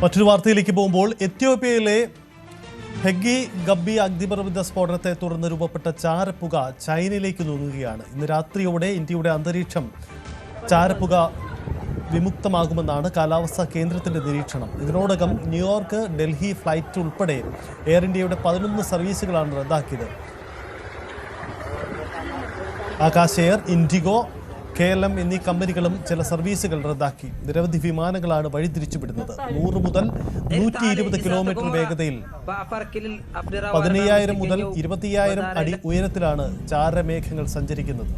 മറ്റൊരു വാർത്തയിലേക്ക് പോകുമ്പോൾ എത്യോപ്യയിലെ ഹെഗി ഗബ്ബി അഗ്നിപർവ്വത സ്ഫോടനത്തെ തുടർന്ന് രൂപപ്പെട്ട ചാരപ്പുക ചൈനയിലേക്ക് നീങ്ങുകയാണ്. ഇന്ന് രാത്രിയോടെ ഇന്ത്യയുടെ അന്തരീക്ഷം ചാരപ്പുക വിമുക്തമാകുമെന്നാണ് കാലാവസ്ഥാ കേന്ദ്രത്തിന്റെ നിരീക്ഷണം. ഇതിനോടകം ന്യൂയോർക്ക്, ഡൽഹി ഫ്ലൈറ്റ് ഉൾപ്പെടെ എയർ ഇന്ത്യയുടെ 11 സർവീസുകളാണ് റദ്ദാക്കിയത്. ആകാശ് എയർ, ഇൻഡിഗോ, KLM എന്നീ കമ്പനികളും ചില സർവീസുകൾ റദ്ദാക്കി. നിരവധി വിമാനങ്ങളാണ് വഴിതിരിച്ചുവിടുന്നത്. 100 മുതൽ 120 കിലോമീറ്റർ വേഗതയിൽ 15,000 മുതൽ 25,000 അടി ഉയരത്തിലാണ് ചാരമേഘങ്ങൾ സഞ്ചരിക്കുന്നത്.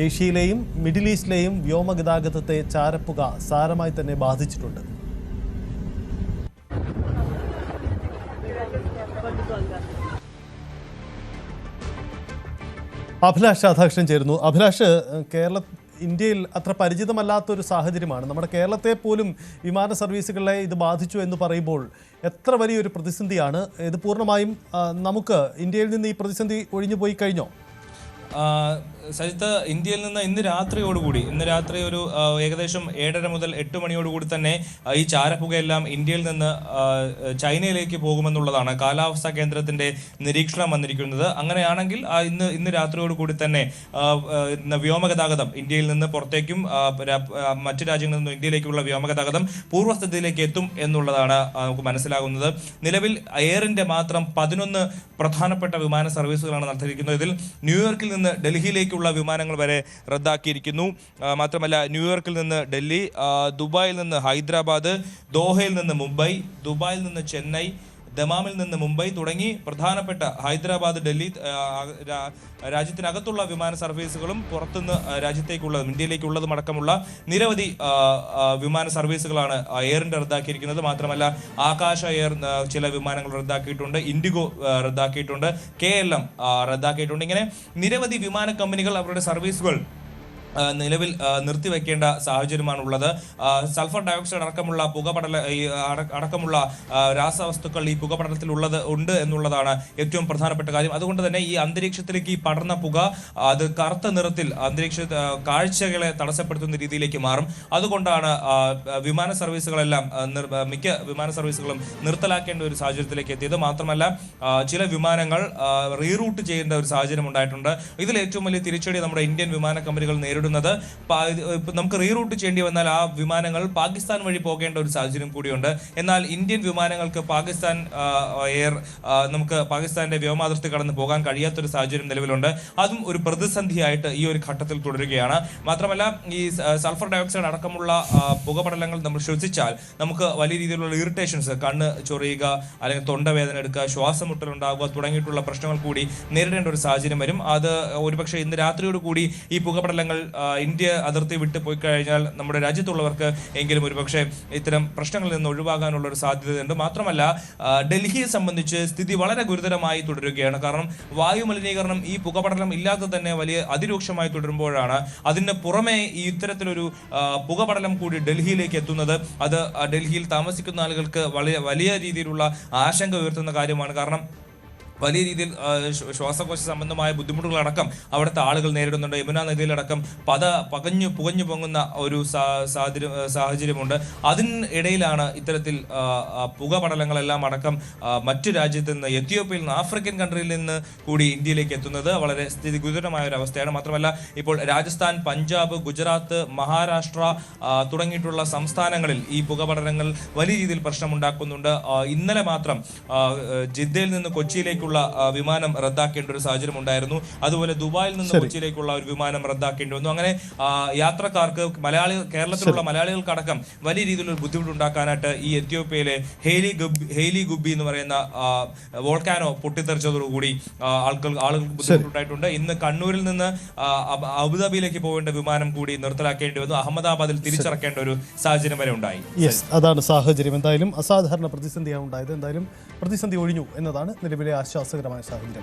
ഏഷ്യയിലെയും മിഡിൽ ഈസ്റ്റിലെയും വ്യോമഗതാഗതത്തെ ചാരപ്പുക സാരമായി തന്നെ ബാധിച്ചിട്ടുണ്ട്. അഭിലാഷ് രാധാകൃഷ്ണൻ ചേരുന്നു. അഭിലാഷ്, ഇന്ത്യയിൽ അത്ര പരിചിതമല്ലാത്തൊരു സാഹചര്യമാണ്. നമ്മുടെ കേരളത്തെ പോലും വിമാന സർവീസുകളെ ഇത് ബാധിച്ചു എന്ന് പറയുമ്പോൾ എത്ര വലിയൊരു പ്രതിസന്ധിയാണ് ഇത്? പൂർണ്ണമായും നമുക്ക് ഇന്ത്യയിൽ നിന്ന് ഈ പ്രതിസന്ധി ഒഴിഞ്ഞു പോയി കഴിഞ്ഞോ? സജിത്ത്, ഇന്ത്യയിൽ നിന്ന് ഇന്ന് രാത്രി ഒരു ഏകദേശം 7:30 മുതൽ 8 മണിയോടുകൂടി തന്നെ ഈ ചാരപ്പുകയെല്ലാം ഇന്ത്യയിൽ നിന്ന് ചൈനയിലേക്ക് പോകുമെന്നുള്ളതാണ് കാലാവസ്ഥാ കേന്ദ്രത്തിന്റെ നിരീക്ഷണം വന്നിരിക്കുന്നത്. അങ്ങനെയാണെങ്കിൽ ഇന്ന് രാത്രിയോടുകൂടി തന്നെ വ്യോമഗതാഗതം ഇന്ത്യയിൽ നിന്ന് പുറത്തേക്കും മറ്റു രാജ്യങ്ങളിൽ നിന്നും ഇന്ത്യയിലേക്കുള്ള വ്യോമഗതാഗതം പൂർവ്വസ്ഥിതിയിലേക്ക് എത്തും എന്നുള്ളതാണ് നമുക്ക് മനസ്സിലാകുന്നത്. നിലവിൽ എയർ ഇന്ത്യ മാത്രം 11 പ്രധാനപ്പെട്ട വിമാന സർവീസുകളാണ് നടത്തിയിരിക്കുന്നത്. ഇതിൽ ന്യൂയോർക്കിൽ നിന്ന് ഡൽഹിയിലേക്കുള്ള വിമാനങ്ങൾ വരെ റദ്ദാക്കിയിരിക്കുന്നു. മാത്രമല്ല, ന്യൂയോർക്കിൽ നിന്ന് ഡൽഹി, ദുബായിൽ നിന്ന് ഹൈദരാബാദ്, ദോഹയിൽ നിന്ന് മുംബൈ, ദുബായിൽ നിന്ന് ചെന്നൈ, ദമാമിൽ നിന്ന് മുംബൈ തുടങ്ങി പ്രധാനപ്പെട്ട ഹൈദരാബാദ്, ഡൽഹി രാജ്യത്തിനകത്തുള്ള വിമാന സർവീസുകളും പുറത്തുനിന്ന് രാജ്യത്തേക്കുള്ളതും ഇന്ത്യയിലേക്കുള്ളതും അടക്കമുള്ള നിരവധി വിമാന സർവീസുകളാണ് എയർ ഇന്ത്യ റദ്ദാക്കിയിരിക്കുന്നത്. മാത്രമല്ല, ആകാശ എയർ ചില വിമാനങ്ങൾ റദ്ദാക്കിയിട്ടുണ്ട്, ഇൻഡിഗോ റദ്ദാക്കിയിട്ടുണ്ട്, KLM റദ്ദാക്കിയിട്ടുണ്ട്. ഇങ്ങനെ നിരവധി വിമാന കമ്പനികൾ അവരുടെ സർവീസുകൾ നിലവിൽ നിർത്തിവെക്കേണ്ട സാഹചര്യമാണുള്ളത്. സൾഫർ ഡയോക്സൈഡ് അടക്കമുള്ള രാസവസ്തുക്കൾ ഈ പുകപടലത്തിൽ ഉണ്ട് എന്നുള്ളതാണ് ഏറ്റവും പ്രധാനപ്പെട്ട കാര്യം. അതുകൊണ്ട് തന്നെ ഈ അന്തരീക്ഷത്തിലേക്ക് ഈ പടർന്ന പുക അത് കറുത്ത നിറത്തിൽ അന്തരീക്ഷ കാഴ്ചകളെ തടസ്സപ്പെടുത്തുന്ന രീതിയിലേക്ക് മാറും. അതുകൊണ്ടാണ് വിമാന സർവീസുകളെല്ലാം മിക്ക വിമാന സർവീസുകളും നിർത്തലാക്കേണ്ട ഒരു സാഹചര്യത്തിലേക്ക് എത്തിയത്. മാത്രമല്ല, ചില വിമാനങ്ങൾ റീറൂട്ട് ചെയ്യേണ്ട ഒരു സാഹചര്യം ഉണ്ടായിട്ടുണ്ട്. ഇതിൽ ഏറ്റവും വലിയ തിരിച്ചടി നമ്മുടെ ഇന്ത്യൻ വിമാന കമ്പനികൾ നേരിടുന്നത് നമുക്ക് റീറൂട്ട് ചെയ്യേണ്ടി വന്നാൽ ആ വിമാനങ്ങൾ പാകിസ്ഥാൻ വഴി പോകേണ്ട ഒരു സാഹചര്യം കൂടിയുണ്ട്. എന്നാൽ ഇന്ത്യൻ വിമാനങ്ങൾക്ക് നമുക്ക് പാകിസ്ഥാന്റെ വ്യോമാതിർത്തി കടന്ന് പോകാൻ കഴിയാത്തൊരു സാഹചര്യം നിലവിലുണ്ട്. അതും ഒരു പ്രതിസന്ധിയായിട്ട് ഈ ഒരു ഘട്ടത്തിൽ തുടരുകയാണ്. മാത്രമല്ല, ഈ സൾഫർ ഡയോക്സൈഡ് അടക്കമുള്ള പുകപടലങ്ങൾ നമ്മൾ ശ്വസിച്ചാൽ നമുക്ക് വലിയ രീതിയിലുള്ള ഇറിറ്റേഷൻസ്, കണ്ണ് ചൊറിയുക, അല്ലെങ്കിൽ തൊണ്ടവേദന എടുക്കുക, ശ്വാസം മുട്ടലുണ്ടാകുക തുടങ്ങിയിട്ടുള്ള പ്രശ്നങ്ങൾ കൂടി നേരിടേണ്ട ഒരു സാഹചര്യം വരും. അത് ഒരുപക്ഷെ ഇന്ന് രാത്രിയോട് കൂടി ഈ പുകപടലങ്ങൾ ഇന്ത്യ അതിർത്തി വിട്ടു പോയി കഴിഞ്ഞാൽ നമ്മുടെ രാജ്യത്തുള്ളവർക്ക് എങ്കിലും ഒരുപക്ഷെ ഇത്തരം പ്രശ്നങ്ങളിൽ നിന്ന് ഒഴിവാകാനുള്ള ഒരു സാധ്യതയുണ്ട്. മാത്രമല്ല, ഡൽഹിയെ സംബന്ധിച്ച് സ്ഥിതി വളരെ ഗുരുതരമായി തുടരുകയാണ്. കാരണം വായു മലിനീകരണം ഈ പുകപടലം ഇല്ലാതെ തന്നെ വലിയ അതിരൂക്ഷമായി തുടരുമ്പോഴാണ് അതിന് പുറമെ ഈ ഇത്തരത്തിലൊരു പുകപടലം കൂടി ഡൽഹിയിലേക്ക് എത്തുന്നത്. അത് ഡൽഹിയിൽ താമസിക്കുന്ന ആളുകൾക്ക് വലിയ രീതിയിലുള്ള ആശങ്ക ഉയർത്തുന്ന കാര്യമാണ്. കാരണം വലിയ രീതിയിൽ ശ്വാസകോശ സംബന്ധമായ ബുദ്ധിമുട്ടുകളടക്കം അവിടുത്തെ ആളുകൾ നേരിടുന്നുണ്ട്. യമുന നദിയിലടക്കം പുകഞ്ഞു പൊങ്ങുന്ന ഒരു സാഹചര്യമുണ്ട്. അതിനിടയിലാണ് ഇത്തരത്തിൽ പുകപടലങ്ങളെല്ലാം അടക്കം മറ്റു രാജ്യത്ത് നിന്ന്, എത്യോപ്യയിൽ നിന്ന്, ആഫ്രിക്കൻ കൺട്രിയിൽ നിന്ന് കൂടി ഇന്ത്യയിലേക്ക് എത്തുന്നത്. വളരെ സ്ഥിതി ഗുരുതരമായ ഒരു അവസ്ഥയാണ്. മാത്രമല്ല, ഇപ്പോൾ രാജസ്ഥാൻ, പഞ്ചാബ്, ഗുജറാത്ത്, മഹാരാഷ്ട്ര തുടങ്ങിയിട്ടുള്ള സംസ്ഥാനങ്ങളിൽ ഈ പുകപടലങ്ങൾ വലിയ രീതിയിൽ പ്രശ്നമുണ്ടാക്കുന്നുണ്ട്. ഇന്നലെ മാത്രം ജിദ്ദയിൽ നിന്ന് കൊച്ചിയിലേക്കുള്ള വിമാനം റദ്ദാക്കേണ്ട ഒരു സാഹചര്യം ഉണ്ടായിരുന്നു. അതുപോലെ ദുബായിൽ നിന്ന് കൊച്ചിയിലേക്കുള്ള ഒരു വിമാനം റദ്ദാക്കേണ്ടി വന്നു. അങ്ങനെ യാത്രക്കാർക്ക്, കേരളത്തിലുള്ള മലയാളികൾക്കടക്കം വലിയ രീതിയിലുള്ള ബുദ്ധിമുട്ടുണ്ടാക്കാനായിട്ട് ഈ എത്യോപ്യയിലെ ഹെയ്ലി ഗുബി എന്ന് പറയുന്ന വോൾക്കാനോ പൊട്ടിത്തെറിച്ചതോടുകൂടി ആളുകൾക്ക് ബുദ്ധിമുട്ടുണ്ടായിട്ടുണ്ട്. ഇന്ന് കണ്ണൂരിൽ നിന്ന് അബുദാബിയിലേക്ക് പോകേണ്ട വിമാനം കൂടി നിർത്തലാക്കേണ്ടി വന്നു. അഹമ്മദാബാദിൽ തിരിച്ചിറക്കേണ്ട ഒരു സാഹചര്യം വരെ ഉണ്ടായി. അതാണ് സാഹചര്യം. എന്തായാലും അസാധാരണ പ്രതിസന്ധിയാണ് ഉണ്ടായത്. എന്തായാലും പ്രതിസന്ധി ഒഴിഞ്ഞു എന്നതാണ് നിലവിലെ ആശ്വാസകരമായ സാഹചര്യം.